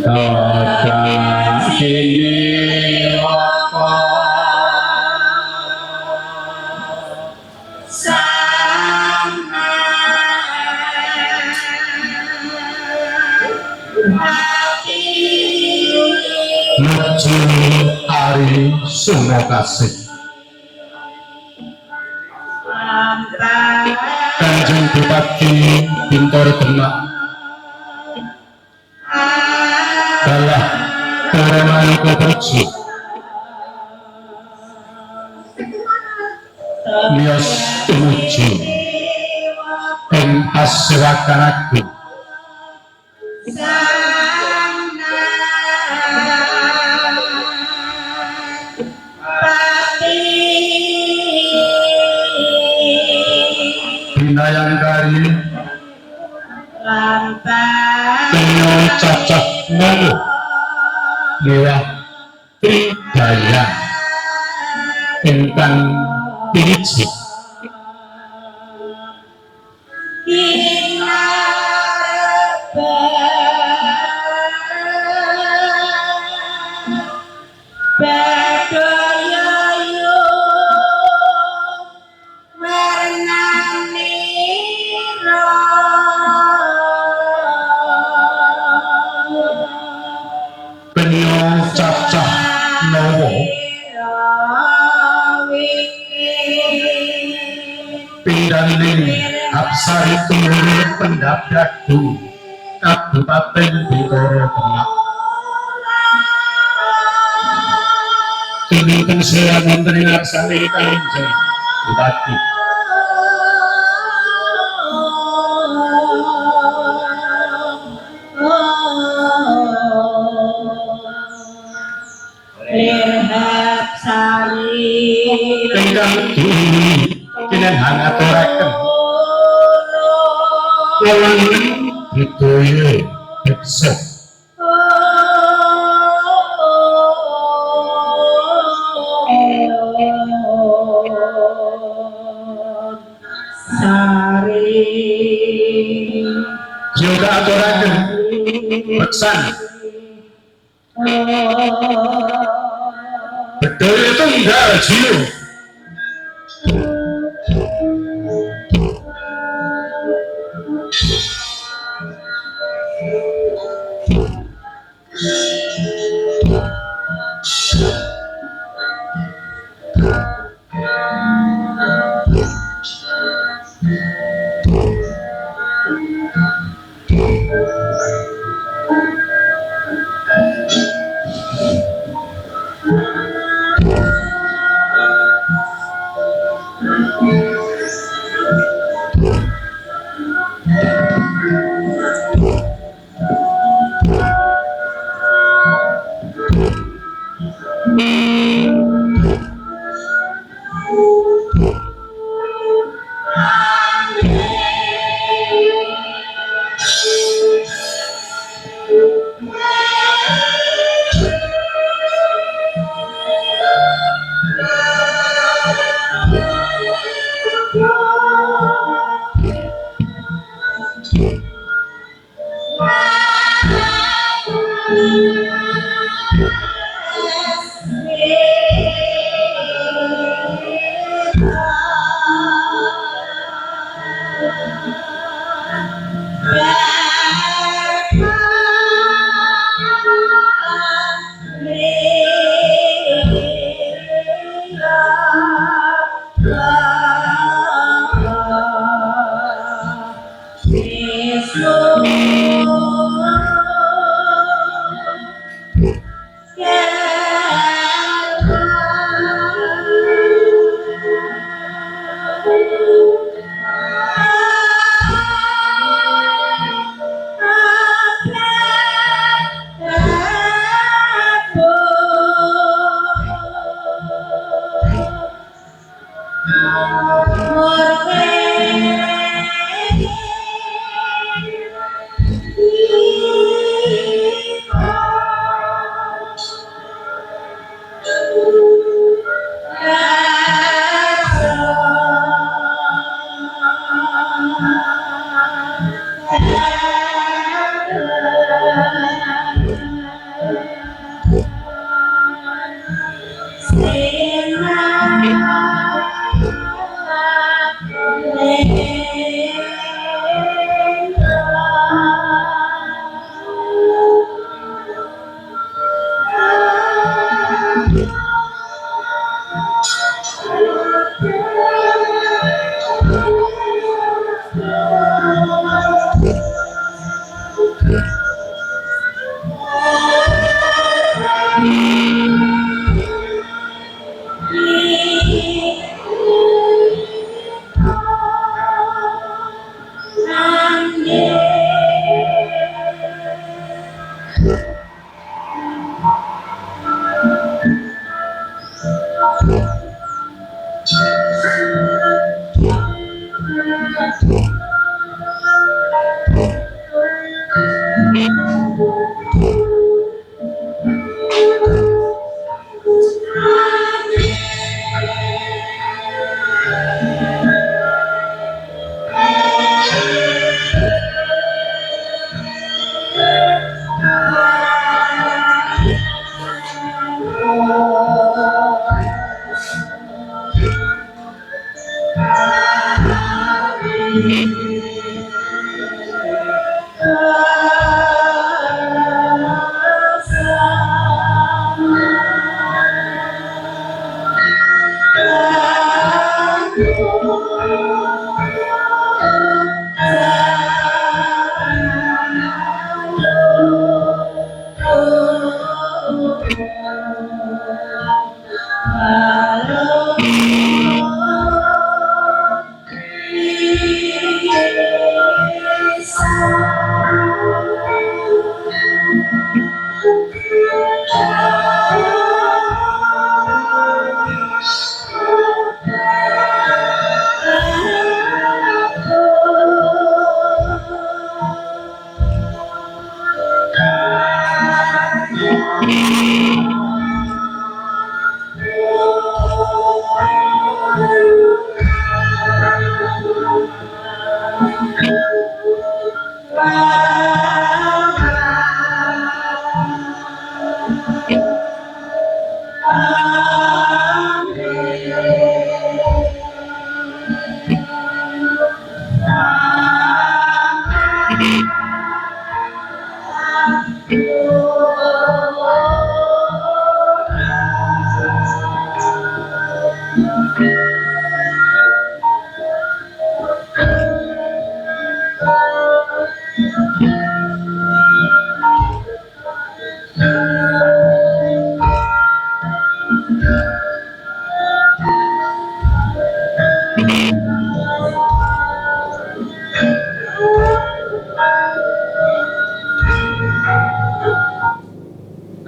Tata kini apa sama hati menuju hari Sunakasih Kanjeng Bupati Bintoro Demak Balah Karaman Koperji Mios Tumuju dan Aswakan Agung Binayangkari Penyo Cacah Nono Lewah Tridaya Ingkang Piniji Apsari Tumurun Pendabdadu Kabupaten Bintoro Demak Tuminten saya wonten ing laksane Kanjeng Bupati Apsari ingkang kinen hangaturaken Kawan budaya beksa sari juga aturaken beksan budaya tunggal jiwa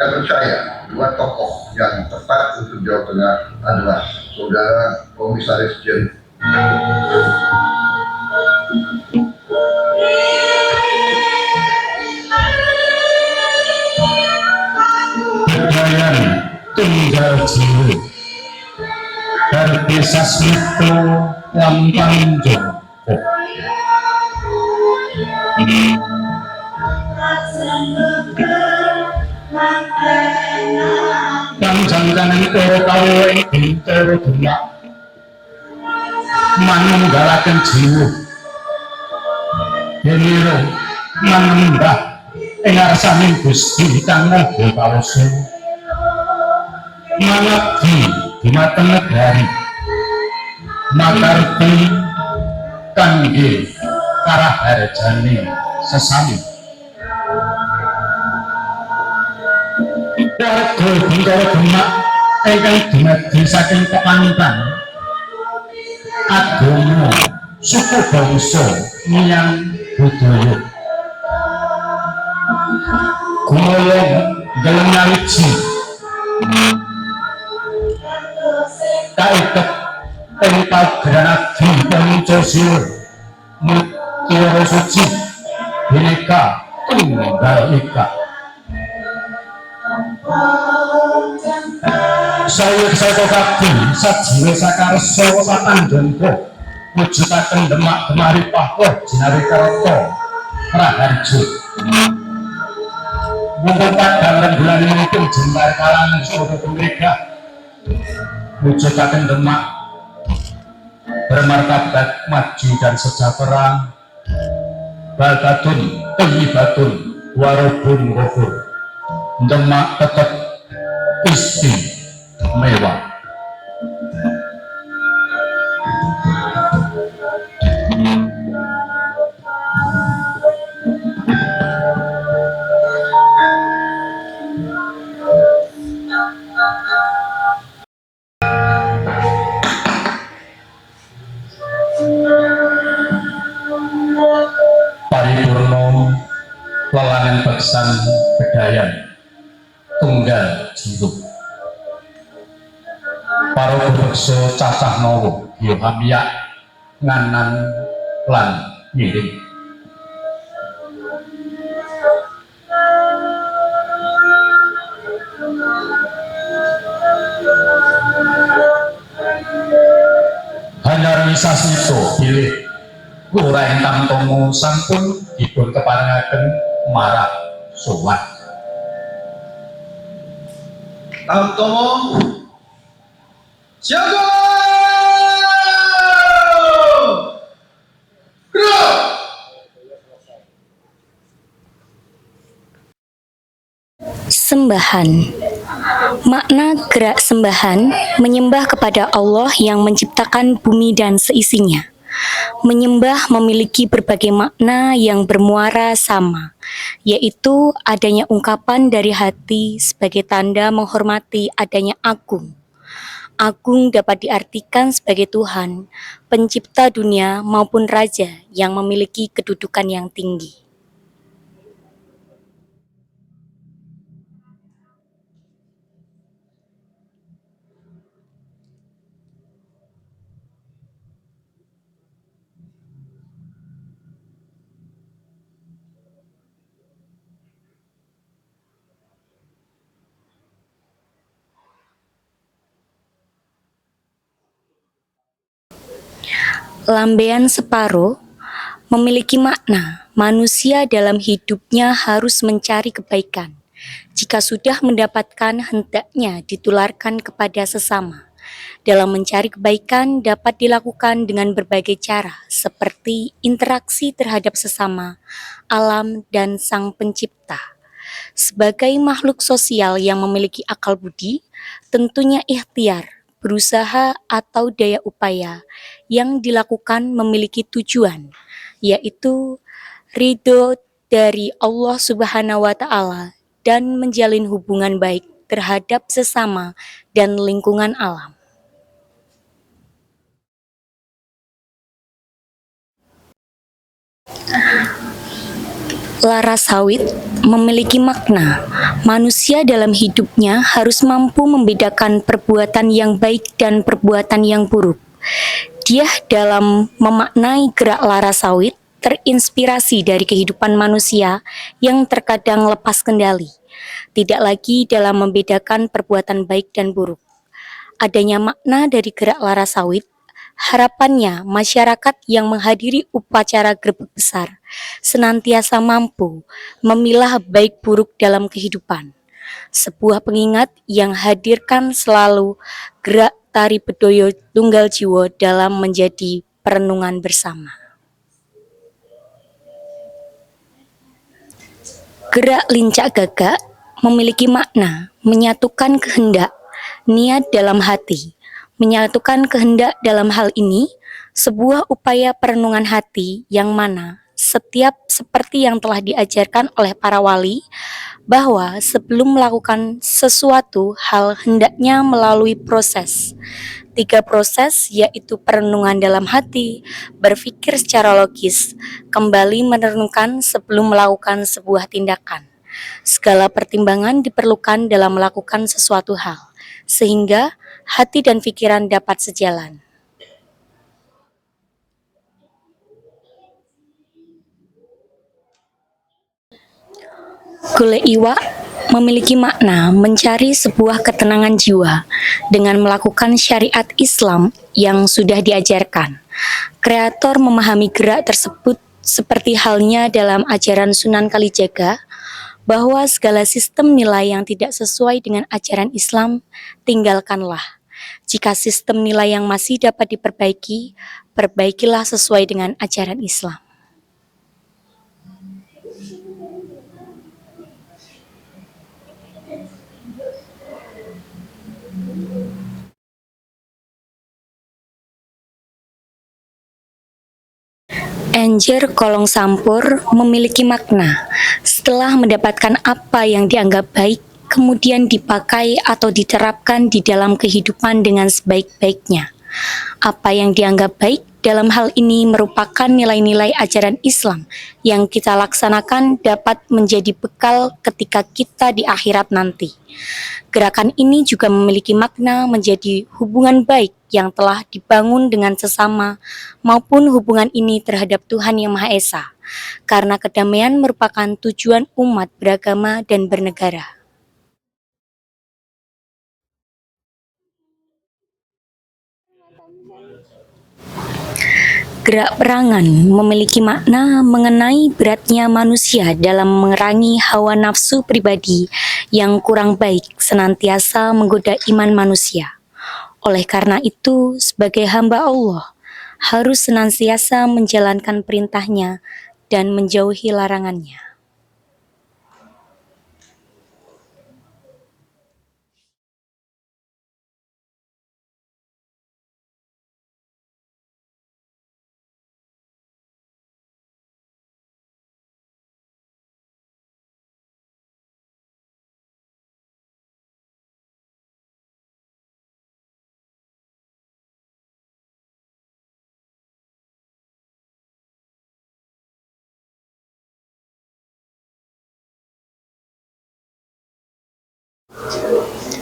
Saya percaya dua tokoh yang tepat untuk Jawa Tengah adalah Saudara Komisaris Jenderal Bedayan Tunggal Jiwa Harti Sasmito Lampang Joko Panjangkanan karo kawo ing bintara gemak manunggalaken jiwa Deniro manembah ing ngarsaning Gusti kang Maha Pawasa manabdi dumateng negari makarti kangge karaharjane sesami warga bintara gemak ingkang dumadi saking kepantan agama suku bangsa miyang budaya gumolong dalam nyawiji kaiket ing pageranadi pancasila mutiara suci bineka tunggal ika saya kabeh sajiwa sakarsa satandhangga mujudaken Demak Gemari Pahwa Jinari Karta Praharjo monggo padang rembulan nipun jembar kalangan saudara mereka mujudaken Demak bermartabat maju dan sejahtera, baldatun thayyibatun warabun ghafur. Demak tetap istimewa. Paripurno lelangan beksan bedayan tunggal jiluk para bekso cacah nowo yohamyak nganan lan ngiring. Hanyar sasmito pilih ora ingkang tomo sampun dipun keparingaken marak sowan. Tamtomo siaga! Gerak! Sembahan. Makna gerak sembahan menyembah kepada Allah yang menciptakan bumi dan seisinya. Menyembah memiliki berbagai makna yang bermuara sama, yaitu adanya ungkapan dari hati sebagai tanda menghormati adanya agung. Agung dapat diartikan sebagai Tuhan, pencipta dunia maupun raja yang memiliki kedudukan yang tinggi. Lambaian separuh memiliki makna manusia dalam hidupnya harus mencari kebaikan. Jika sudah mendapatkan, hendaknya ditularkan kepada sesama. Dalam mencari kebaikan dapat dilakukan dengan berbagai cara, seperti interaksi terhadap sesama, alam, dan Sang Pencipta. Sebagai makhluk sosial yang memiliki akal budi, tentunya ikhtiar, berusaha atau daya upaya yang dilakukan memiliki tujuan, yaitu ridho dari Allah Subhanahu wa Ta'ala dan menjalin hubungan baik terhadap sesama dan lingkungan alam. Laras sawit memiliki makna manusia dalam hidupnya harus mampu membedakan perbuatan yang baik dan perbuatan yang buruk. Dia dalam memaknai gerak laras sawit terinspirasi dari kehidupan manusia yang terkadang lepas kendali, tidak lagi dalam membedakan perbuatan baik dan buruk. Adanya makna dari gerak laras sawit, harapannya masyarakat yang menghadiri upacara grebek besar senantiasa mampu memilah baik buruk dalam kehidupan. Sebuah pengingat yang hadirkan selalu gerak tari bedoyo tunggal jiwa dalam menjadi perenungan bersama. Gerak lincak gagak memiliki makna menyatukan kehendak, niat dalam hati. Menyatukan kehendak dalam hal ini sebuah upaya perenungan hati yang mana setiap seperti yang telah diajarkan oleh para wali bahwa sebelum melakukan sesuatu hal hendaknya melalui proses. 3 proses yaitu perenungan dalam hati, berpikir secara logis, kembali merenungkan sebelum melakukan sebuah tindakan. Segala pertimbangan diperlukan dalam melakukan sesuatu hal, sehingga hati dan pikiran dapat sejalan. Golek iwak memiliki makna mencari sebuah ketenangan jiwa dengan melakukan syariat Islam yang sudah diajarkan. Kreator memahami gerak tersebut seperti halnya dalam ajaran Sunan Kalijaga, bahwa segala sistem nilai yang tidak sesuai dengan ajaran Islam, tinggalkanlah. Jika sistem nilai yang masih dapat diperbaiki, perbaikilah sesuai dengan ajaran Islam. Enjer kolong sampur memiliki makna. Setelah mendapatkan apa yang dianggap baik, kemudian dipakai atau diterapkan di dalam kehidupan dengan sebaik-baiknya. Apa yang dianggap baik dalam hal ini merupakan nilai-nilai ajaran Islam yang kita laksanakan dapat menjadi bekal ketika kita di akhirat nanti. Gerakan ini juga memiliki makna menjadi hubungan baik yang telah dibangun dengan sesama maupun hubungan ini terhadap Tuhan Yang Maha Esa, karena kedamaian merupakan tujuan umat beragama dan bernegara. Gerak perangan memiliki makna mengenai beratnya manusia dalam memerangi hawa nafsu pribadi yang kurang baik senantiasa menggoda iman manusia. Oleh karena itu, sebagai hamba Allah, harus senantiasa menjalankan perintahnya dan menjauhi larangannya.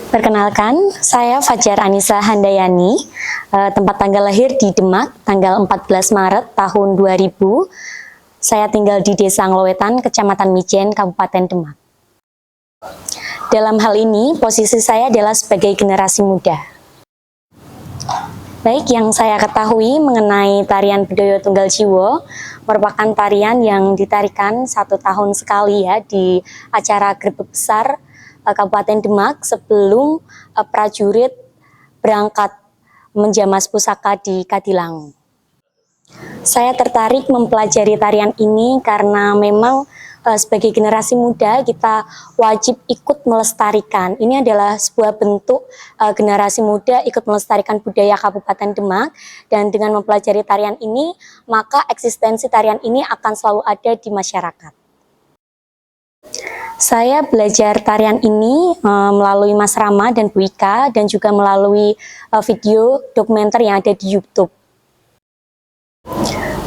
Perkenalkan, saya Fajar Anissa Handayani, tempat tanggal lahir di Demak, tanggal 14 Maret tahun 2000. Saya tinggal di Desa Nglowetan, Kecamatan Mijen, Kabupaten Demak. Dalam hal ini, posisi saya adalah sebagai generasi muda. Baik, yang saya ketahui mengenai tarian Bedoyo Tunggal Jiwo merupakan tarian yang ditarikan 1 tahun sekali ya di acara Grebek Besar Kabupaten Demak sebelum prajurit berangkat menjamas pusaka di Kadilangu. Saya tertarik mempelajari tarian ini karena memang sebagai generasi muda kita wajib ikut melestarikan. Ini adalah sebuah bentuk generasi muda ikut melestarikan budaya Kabupaten Demak, dan dengan mempelajari tarian ini maka eksistensi tarian ini akan selalu ada di masyarakat. Saya belajar tarian ini melalui Mas Rama dan Bu Ika, dan juga melalui video dokumenter yang ada di YouTube.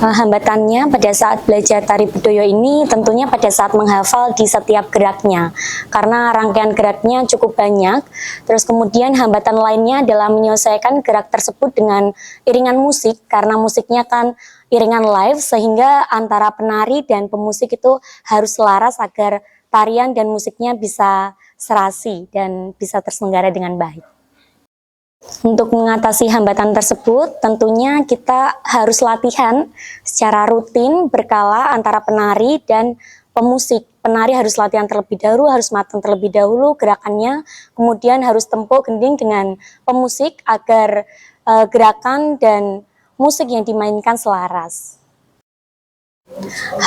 Hambatannya pada saat belajar tari Bedoyo ini tentunya pada saat menghafal di setiap geraknya, karena rangkaian geraknya cukup banyak. Terus kemudian hambatan lainnya adalah menyelesaikan gerak tersebut dengan iringan musik, karena musiknya kan iringan live, sehingga antara penari dan pemusik itu harus selaras agar tarian dan musiknya bisa serasi dan bisa terselenggara dengan baik. Untuk mengatasi hambatan tersebut, tentunya kita harus latihan secara rutin berkala antara penari dan pemusik. Penari harus latihan terlebih dahulu, harus matang terlebih dahulu gerakannya, kemudian harus tempo gending dengan pemusik agar gerakan dan musik yang dimainkan selaras.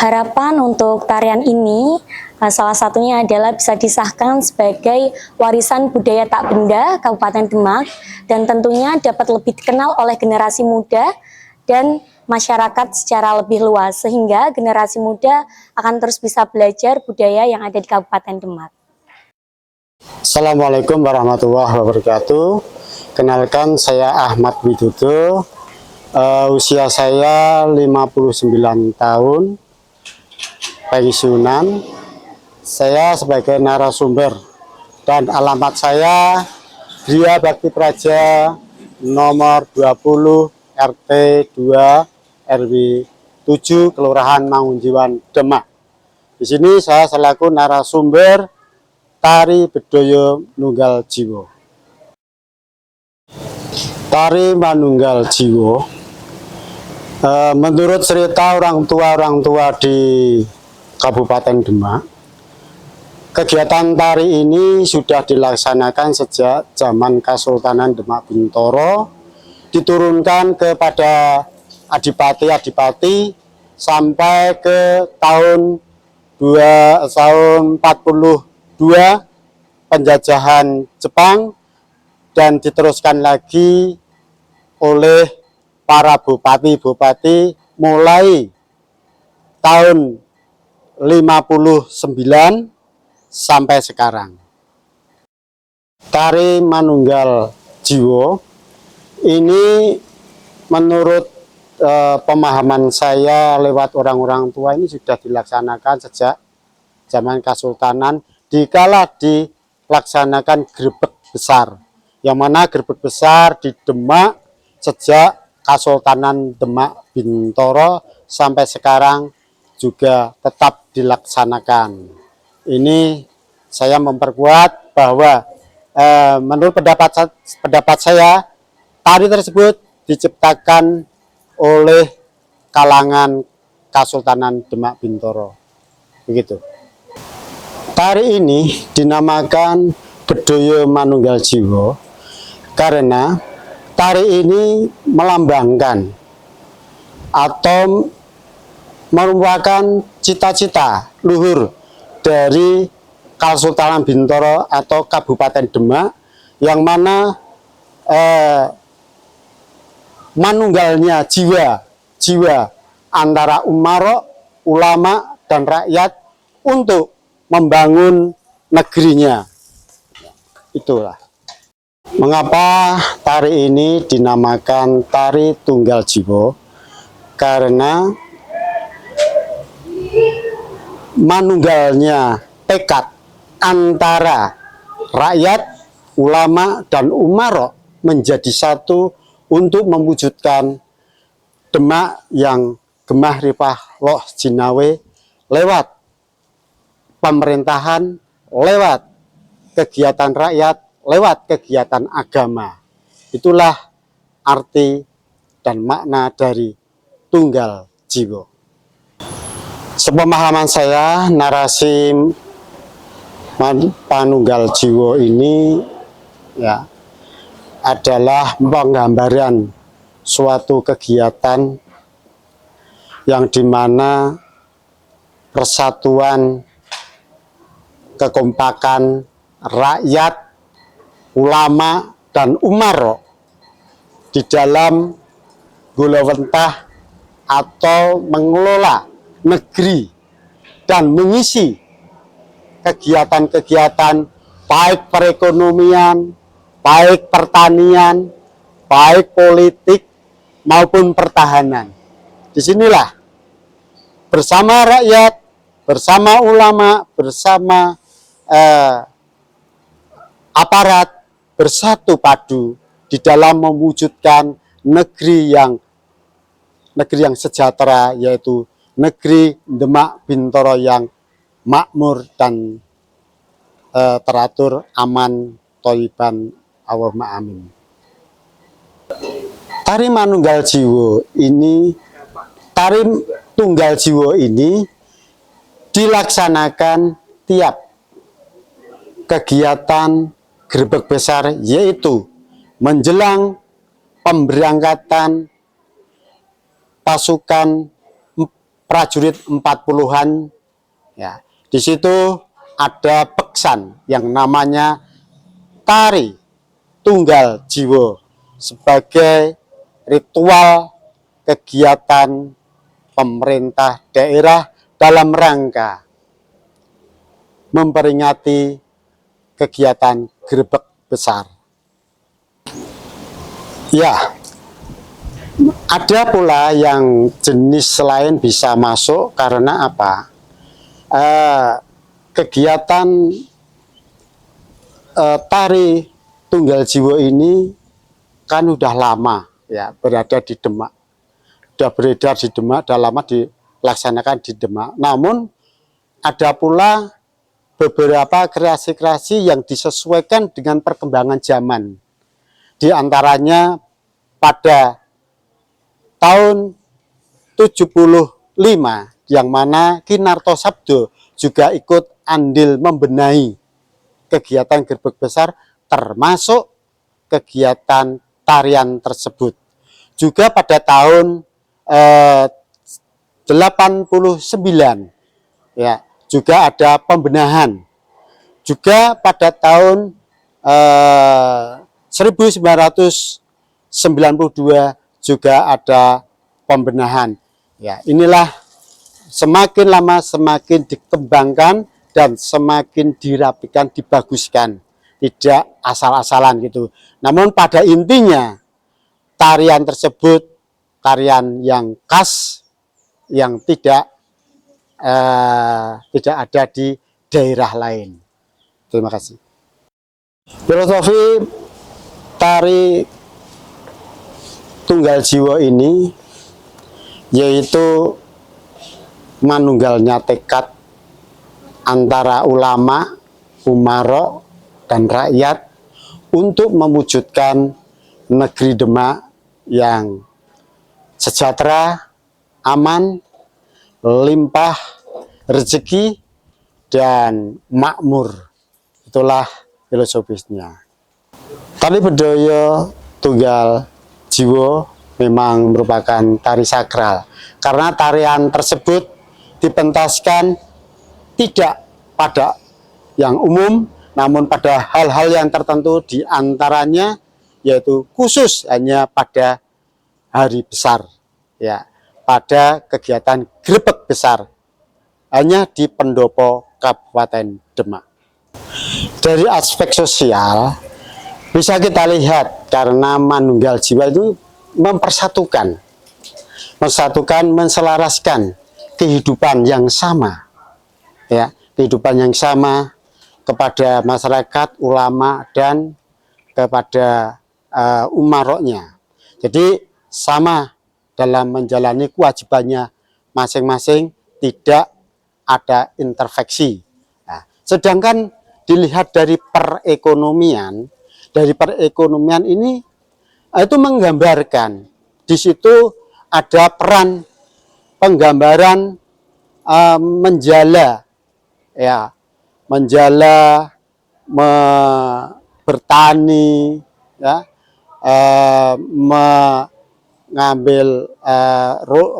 Harapan untuk tarian ini salah satunya adalah bisa disahkan sebagai warisan budaya tak benda Kabupaten Demak, dan tentunya dapat lebih dikenal oleh generasi muda dan masyarakat secara lebih luas, sehingga generasi muda akan terus bisa belajar budaya yang ada di Kabupaten Demak. Assalamualaikum warahmatullahi wabarakatuh. Kenalkan, saya Ahmad Widodo. Usia saya 59 tahun, pensiunan. Saya sebagai narasumber, dan alamat saya Gria Bakti Praja nomor 20 RT 2 RW 7 Kelurahan Mangunjiwan, Demak. Di sini saya selaku narasumber tari Bedoyo Nunggal Jiwo. Tari Manunggal Jiwo, menurut cerita orang tua di Kabupaten Demak, Kegiatan tari ini sudah dilaksanakan sejak zaman Kesultanan Demak Bintoro, diturunkan kepada adipati-adipati sampai ke tahun 42 penjajahan Jepang, dan diteruskan lagi oleh para bupati-bupati mulai tahun 59 sampai sekarang. Tari Manunggal Jiwo ini menurut pemahaman saya lewat orang-orang tua ini sudah dilaksanakan sejak zaman Kesultanan, dikala dilaksanakan grebek besar, yang mana grebek besar di Demak sejak Kesultanan Demak Bintoro sampai sekarang juga tetap dilaksanakan. Ini saya memperkuat bahwa menurut pendapat saya, tari tersebut diciptakan oleh kalangan Kesultanan Demak Bintoro. Begitu. Tari ini dinamakan Bedoyo Manunggal Jiwo karena tari ini melambangkan atau merupakan cita-cita luhur dari Kesultanan Bintoro atau Kabupaten Demak, yang mana manunggalnya jiwa antara umaro, ulama, dan rakyat untuk membangun negerinya. Itulah mengapa tari ini dinamakan Tari Tunggal Jiwo, karena manunggalnya tekad antara rakyat, ulama, dan umaro menjadi satu untuk mewujudkan Demak yang gemah ripah loh jinawe lewat pemerintahan, lewat kegiatan rakyat, lewat kegiatan agama. Itulah arti dan makna dari Tunggal Jiwo. Sepemahaman saya, narasi Manunggal Jiwo ini ya adalah penggambaran suatu kegiatan yang dimana persatuan, kekompakan rakyat, ulama, dan umaro di dalam golowentah atau mengelola negeri dan mengisi kegiatan-kegiatan baik perekonomian, baik pertanian, baik politik maupun pertahanan. Disinilah bersama rakyat, bersama ulama, bersama aparat bersatu padu di dalam mewujudkan negeri yang sejahtera, yaitu negeri Demak Bintoro yang makmur dan teratur, aman, tholiban, Allahumma amin. Tari Manunggal Jiwo ini, Tari Tunggal Jiwo ini dilaksanakan tiap kegiatan grebek besar, yaitu menjelang pemberangkatan pasukan prajurit 40-an ya. Di situ ada beksan yang namanya Tari Tunggal Jiwo sebagai ritual kegiatan pemerintah daerah dalam rangka memperingati kegiatan grebek besar. Ya, ada pula yang jenis lain bisa masuk karena apa? Kegiatan Tari Tunggal Jiwo ini kan udah lama ya berada di Demak, udah beredar di Demak, udah lama dilaksanakan di Demak. Namun ada pula beberapa kreasi-kreasi yang disesuaikan dengan perkembangan zaman. Di antaranya pada tahun 75 yang mana Kinarto Sabdo juga ikut andil membenahi kegiatan Gerbek Besar, termasuk kegiatan tarian tersebut. Juga pada tahun 89 ya, juga ada pembenahan. Juga pada tahun 1992 juga ada pembenahan. Ya, inilah semakin lama semakin dikembangkan dan semakin dirapikan, dibaguskan, tidak asal-asalan gitu. Namun pada intinya tarian tersebut tarian yang khas, yang tidak ada di daerah lain. Terima kasih. Filosofi tari tunggal jiwa ini yaitu manunggalnya tekad antara ulama, umaro, dan rakyat untuk mewujudkan negeri Demak yang sejahtera, aman, limpah, rezeki, dan makmur. Itulah filosofisnya. Tari Bedoyo Tunggal Jiwa memang merupakan tari sakral, karena tarian tersebut dipentaskan tidak pada yang umum, namun pada hal-hal yang tertentu, diantaranya yaitu khusus hanya pada hari besar, ya, pada kegiatan Gerbek Besar, hanya di Pendopo Kabupaten Demak. Dari aspek sosial bisa kita lihat karena manunggal jiwa itu mempersatukan, menselaraskan kehidupan yang sama, ya, kehidupan yang sama kepada masyarakat, ulama, dan kepada umaroknya. Jadi sama dalam menjalani kewajibannya masing-masing, tidak ada intervensi. Nah, sedangkan dilihat dari perekonomian ini itu menggambarkan, di situ ada peran penggambaran menjala, ya, menjala, bertani, ya,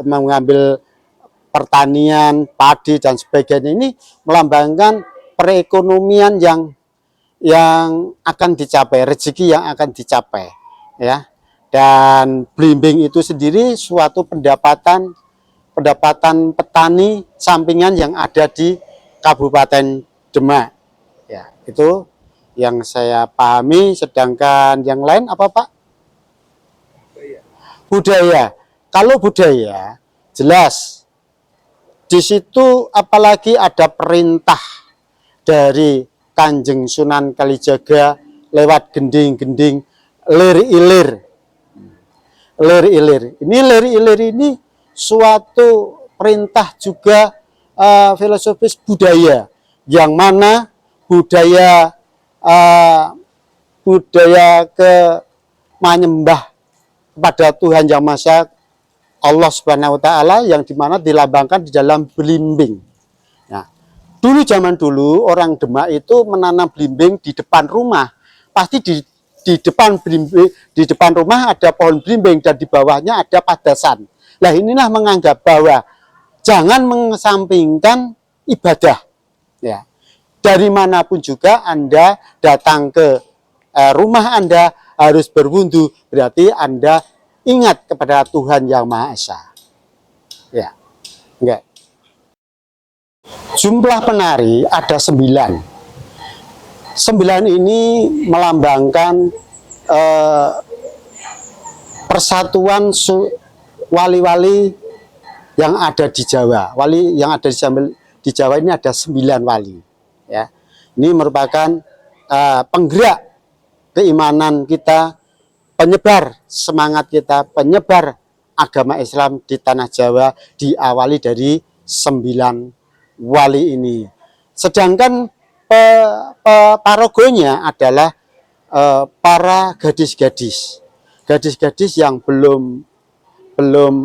mengambil pertanian, padi, dan sebagainya. Ini melambangkan perekonomian yang akan dicapai, rezeki yang akan dicapai, ya. Dan blimbing itu sendiri suatu pendapatan petani sampingan yang ada di Kabupaten Demak, ya. Itu yang saya pahami. Sedangkan yang lain apa, Pak? Budaya. Kalau budaya jelas di situ, apalagi ada perintah dari Kanjeng Sunan Kalijaga lewat gending-gending lir-ilir. Ini lir-ilir ini suatu perintah juga filosofis budaya, yang mana budaya menyembah kepada Tuhan Yang Maha Esa, Allah Subhanahu wa Ta'ala, yang dimana dilambangkan di dalam belimbing. Nah, zaman dulu orang Demak itu menanam belimbing di depan rumah. Pasti di depan belimbing, di depan rumah ada pohon belimbing dan di bawahnya ada padasan. Nah, inilah menganggap bahwa jangan mengesampingkan ibadah, ya. Dari manapun juga Anda datang ke rumah Anda harus berwudu, berarti Anda ingat kepada Tuhan Yang Maha Esa, ya. Enggak. Jumlah penari ada 9. 9 ini melambangkan persatuan wali-wali yang ada di Jawa. Wali yang ada di Jawa ini ada 9 wali, ya. Ini merupakan penggerak keimanan kita, penyebar semangat kita, penyebar agama Islam di tanah Jawa, diawali dari 9 wali ini. Sedangkan paragonya adalah para gadis-gadis yang belum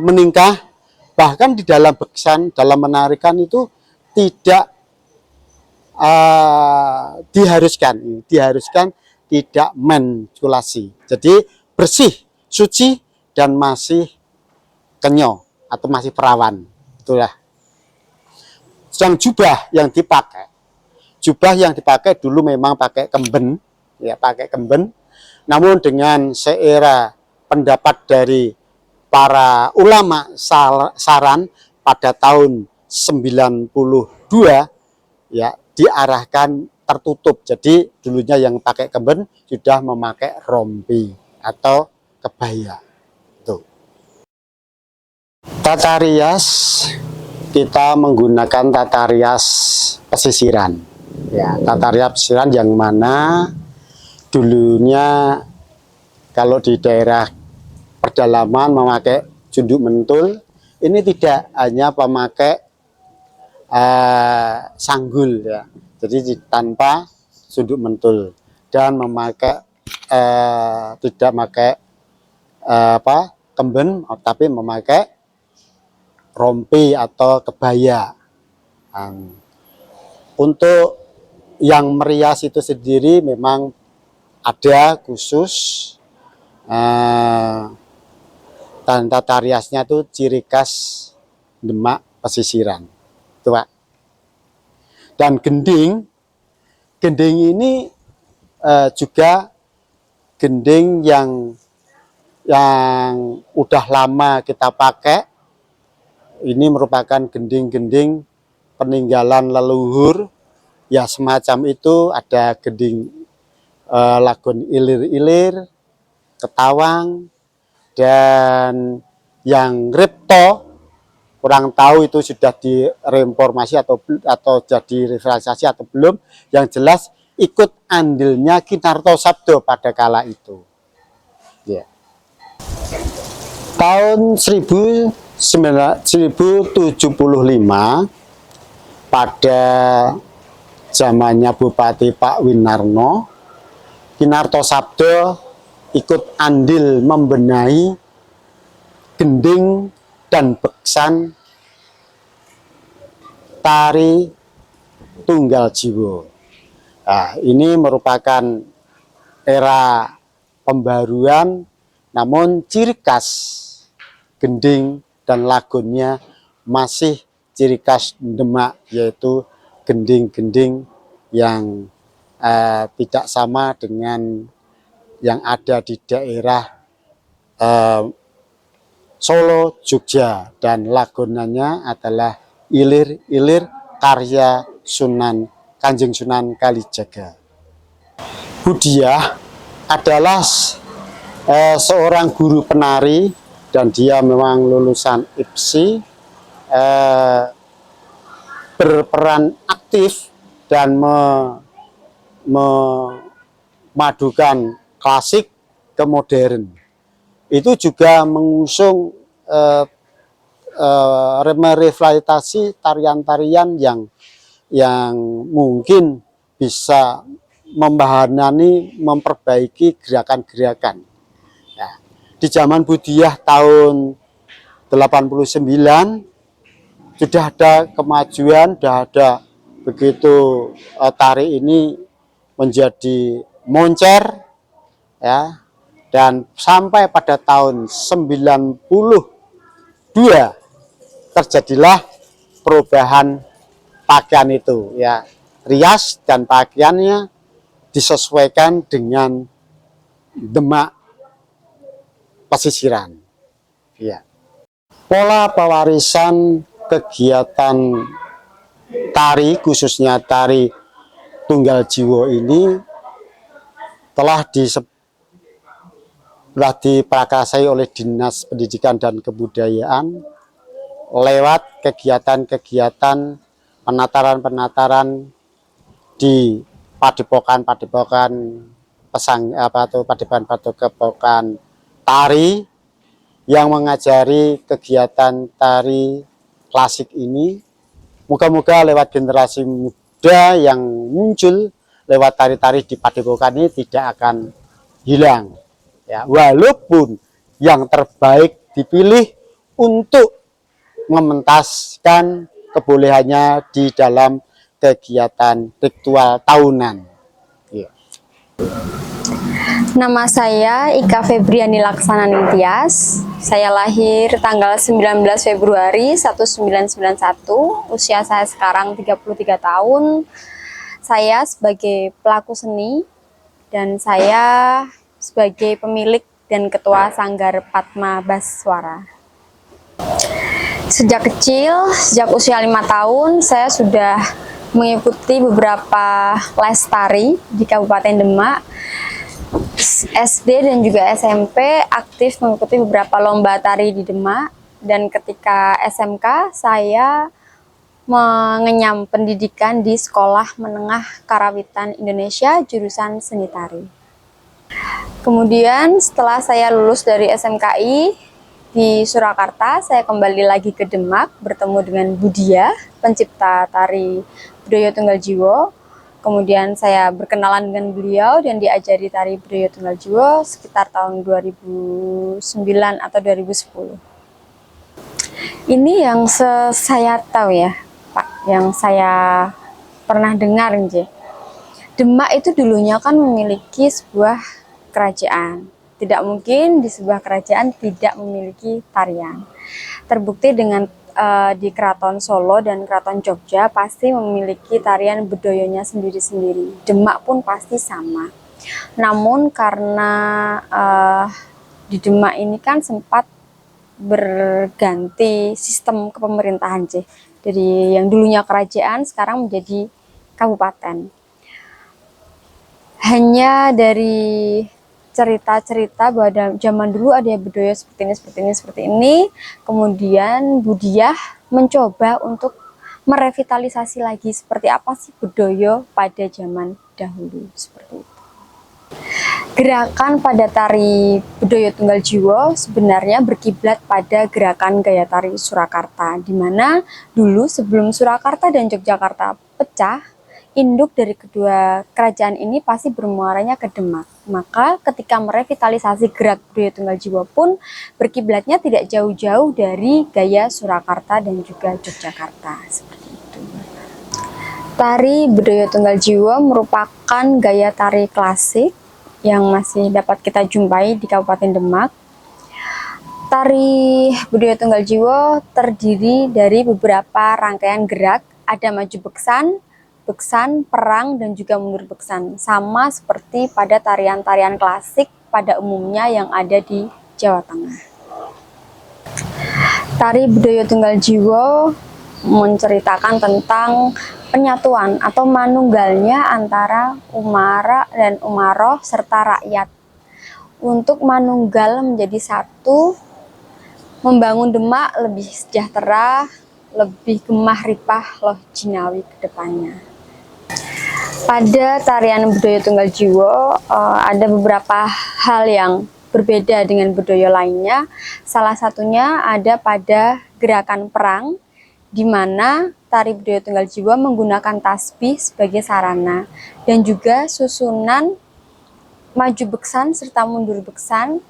menikah, bahkan di dalam beksan, dalam menarikan itu tidak diharuskan tidak menstruasi. Jadi bersih, suci, dan masih kenyo atau masih perawan. Itulah. Sedang jubah yang dipakai dulu memang pakai kemben, ya pakai kemben. Namun dengan seera pendapat dari para ulama saran pada tahun 92 ya diarahkan tertutup. Jadi dulunya yang pakai kemben sudah memakai rompi atau kebaya. Tuh. Tata rias kita menggunakan tata rias pesisiran. Ya, tata rias pesisiran yang mana dulunya kalau di daerah pedalaman memakai junduk mentul, ini tidak hanya memakai sanggul ya. Jadi tanpa sunduk mentul dan memakai tidak memakai kemben, tapi memakai rompi atau kebaya. Untuk yang merias itu sendiri memang ada khusus, dan tata riasnya itu ciri khas Demak pesisiran. Itu, Pak. Dan gending ini juga gending yang udah lama kita pakai. Ini merupakan gending-gending peninggalan leluhur, ya semacam itu. Ada gending Lagun Ilir-Ilir, Ketawang, dan yang Ripto, kurang tahu itu sudah direformasi atau jadi revitalisasi atau belum. Yang jelas ikut andilnya Kinarto Sabdo pada kala itu. Ya. Tahun 1075 pada zamannya Bupati Pak Winarno, Kinarto Sabdo ikut andil membenahi gending dan beksan tari Tunggal Jiwo. Nah, ini merupakan era pembaruan, namun ciri khas gending dan lagunnya masih ciri khas Demak, yaitu gending-gending yang tidak sama dengan yang ada di daerah Solo, Jogja, dan lagunannya adalah Ilir-Ilir karya Kanjeng Sunan Kalijaga. Budiah adalah seorang guru penari dan dia memang lulusan IPSI, berperan aktif dan memadukan klasik ke modern. Itu juga mengusung revitalisasi tarian-tarian yang mungkin bisa memperbaiki gerakan-gerakan. Ya, di zaman Budiah tahun 89 sudah ada kemajuan, sudah ada begitu tari ini menjadi moncer, ya. Dan sampai pada tahun 92 terjadilah perubahan pakaian itu, ya. Rias dan pakaiannya disesuaikan dengan Demak pesisiran. Ya. Pola pewarisan kegiatan tari, khususnya tari Tunggal Jiwo ini telah diprakarsai oleh Dinas Pendidikan dan Kebudayaan lewat kegiatan-kegiatan penataran di padepokan padepokan tari yang mengajari kegiatan tari klasik ini. Moga-moga lewat generasi muda yang muncul lewat tari-tari di padepokan ini tidak akan hilang. Ya, walaupun yang terbaik dipilih untuk mementaskan kebolehannya di dalam kegiatan ritual tahunan. Ya. Nama saya Ika Febriani Laksana Ningtyas. Saya lahir tanggal 19 Februari 1991. Usia saya sekarang 33 tahun. Saya sebagai pelaku seni dan saya sebagai pemilik dan ketua Sanggar Padma Baswara. Sejak kecil, sejak usia 5 tahun, saya sudah mengikuti beberapa les tari di Kabupaten Demak. SD dan juga SMP aktif mengikuti beberapa lomba tari di Demak, dan ketika SMK saya mengenyam pendidikan di Sekolah Menengah Karawitan Indonesia jurusan seni tari. Kemudian setelah saya lulus dari SMKI di Surakarta, saya kembali lagi ke Demak bertemu dengan Budia, pencipta tari Bedoyo Tunggal Jiwo. Kemudian saya berkenalan dengan beliau dan diajari tari Bedoyo Tunggal Jiwo sekitar tahun 2009 atau 2010. Ini yang saya tahu ya, Pak, yang saya pernah dengar, nje. Demak itu dulunya kan memiliki sebuah kerajaan. Tidak mungkin di sebuah kerajaan tidak memiliki tarian. Terbukti dengan di Keraton Solo dan Keraton Jogja pasti memiliki tarian bedoyonya sendiri-sendiri. Demak pun pasti sama. Namun karena di Demak ini kan sempat berganti sistem kepemerintahan, sih. Dari yang dulunya kerajaan sekarang menjadi kabupaten. Hanya dari cerita-cerita bahwa zaman dulu ada bedoyo seperti ini. Kemudian Budiah mencoba untuk merevitalisasi lagi seperti apa sih bedoyo pada zaman dahulu, seperti itu. Gerakan pada tari Bedoyo Tunggal Jiwo sebenarnya berkiblat pada gerakan gaya tari Surakarta, di mana dulu sebelum Surakarta dan Yogyakarta pecah, induk dari kedua kerajaan ini pasti bermuaranya ke Demak. Maka ketika merevitalisasi gerak Bedoyo Tunggal Jiwo pun berkiblatnya tidak jauh-jauh dari gaya Surakarta dan juga Yogyakarta, seperti itu. Tari Bedoyo Tunggal Jiwo merupakan gaya tari klasik yang masih dapat kita jumpai di Kabupaten Demak. Tari Bedoyo Tunggal Jiwo terdiri dari beberapa rangkaian gerak, ada maju beksan, beksan, perang, dan juga mundur beksan, sama seperti pada tarian-tarian klasik pada umumnya yang ada di Jawa Tengah. Tari Bedoyo Tunggal Jiwo menceritakan tentang penyatuan atau manunggalnya antara umara dan umaroh serta rakyat untuk manunggal menjadi satu, membangun Demak lebih sejahtera, lebih gemah ripah loh jinawi ke depannya. Pada tarian Bedoyo Tunggal Jiwo ada beberapa hal yang berbeda dengan bedoyo lainnya. Salah satunya ada pada gerakan perang, di mana tari Bedoyo Tunggal Jiwo menggunakan tasbih sebagai sarana, dan juga susunan maju beksan serta mundur beksan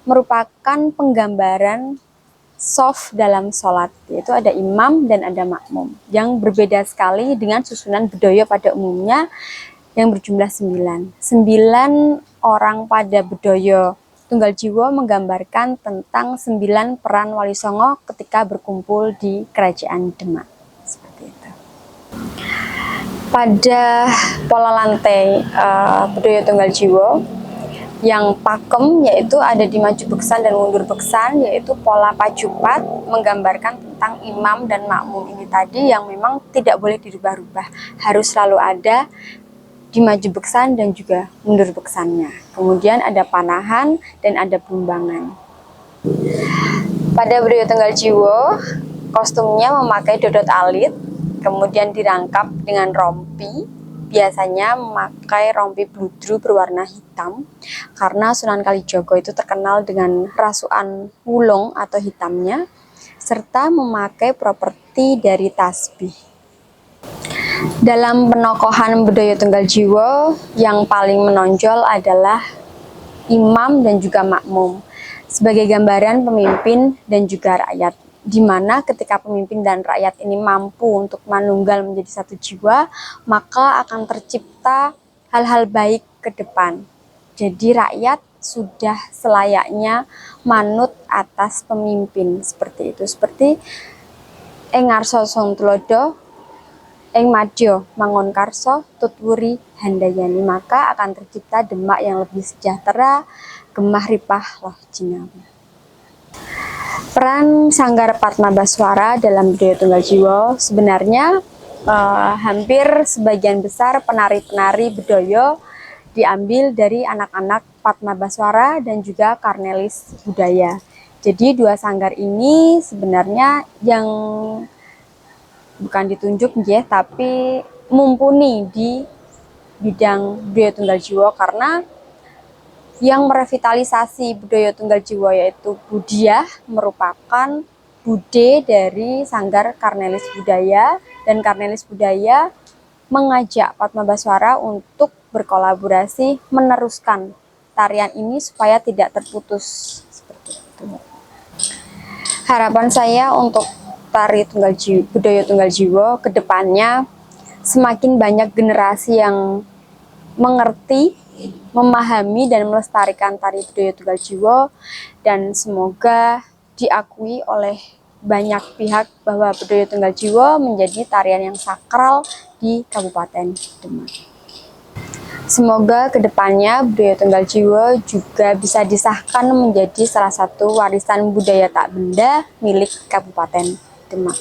merupakan penggambaran soft dalam sholat, yaitu ada imam dan ada makmum, yang berbeda sekali dengan susunan bedoyo pada umumnya yang berjumlah 9. 9 orang pada Bedoyo Tunggal Jiwo menggambarkan tentang 9 peran Wali Songo ketika berkumpul di Kerajaan Demak, seperti itu. Pada pola lantai Bedoyo Tunggal Jiwo yang pakem, yaitu ada di maju beksan dan mundur beksan, yaitu pola pacupat, menggambarkan tentang imam dan makmum ini tadi yang memang tidak boleh dirubah-rubah, harus selalu ada di maju beksan dan juga mundur beksannya. Kemudian ada panahan dan ada bumbangan. Pada Bedoyo Tunggal Jiwo, kostumnya memakai dodot alit, kemudian dirangkap dengan rompi. Biasanya memakai rompi bludru berwarna hitam, karena Sunan Kalijogo itu terkenal dengan rasukan wulung atau hitamnya, serta memakai properti dari tasbih. Dalam penokohan Bedoyo Tunggal Jiwo, yang paling menonjol adalah imam dan juga makmum, sebagai gambaran pemimpin dan juga rakyat. di mana ketika pemimpin dan rakyat ini mampu untuk manunggal menjadi satu jiwa, maka akan tercipta hal-hal baik ke depan. Jadi rakyat sudah selayaknya manut atas pemimpin seperti itu. Seperti ing ngarsa song tulodo, ing madya mangon karso, tutwuri handayani, maka akan tercipta Demak yang lebih sejahtera, gemah ripah loh jinawi. Peran Sanggar Padmabaswara dalam budaya tunggal jiwa sebenarnya hampir sebagian besar penari-penari budaya diambil dari anak-anak Padmabaswara dan juga Karnelis budaya. Jadi dua sanggar ini sebenarnya yang bukan ditunjuk ya, tapi mumpuni di bidang budaya tunggal jiwa karena yang merevitalisasi budaya tunggal jiwa yaitu Budiah merupakan bude dari Sanggar Karnelis Budaya, dan Karnelis Budaya mengajak Padmabaswara untuk berkolaborasi meneruskan tarian ini supaya tidak terputus seperti itu. Harapan saya untuk tari tunggal jiwa, budaya tunggal jiwa ke depannya semakin banyak generasi yang mengerti, memahami dan melestarikan tari budaya tunggal jiwa, dan semoga diakui oleh banyak pihak bahwa budaya tunggal jiwa menjadi tarian yang sakral di Kabupaten Demak. Semoga kedepannya budaya tunggal jiwa juga bisa disahkan menjadi salah satu warisan budaya tak benda milik Kabupaten Demak.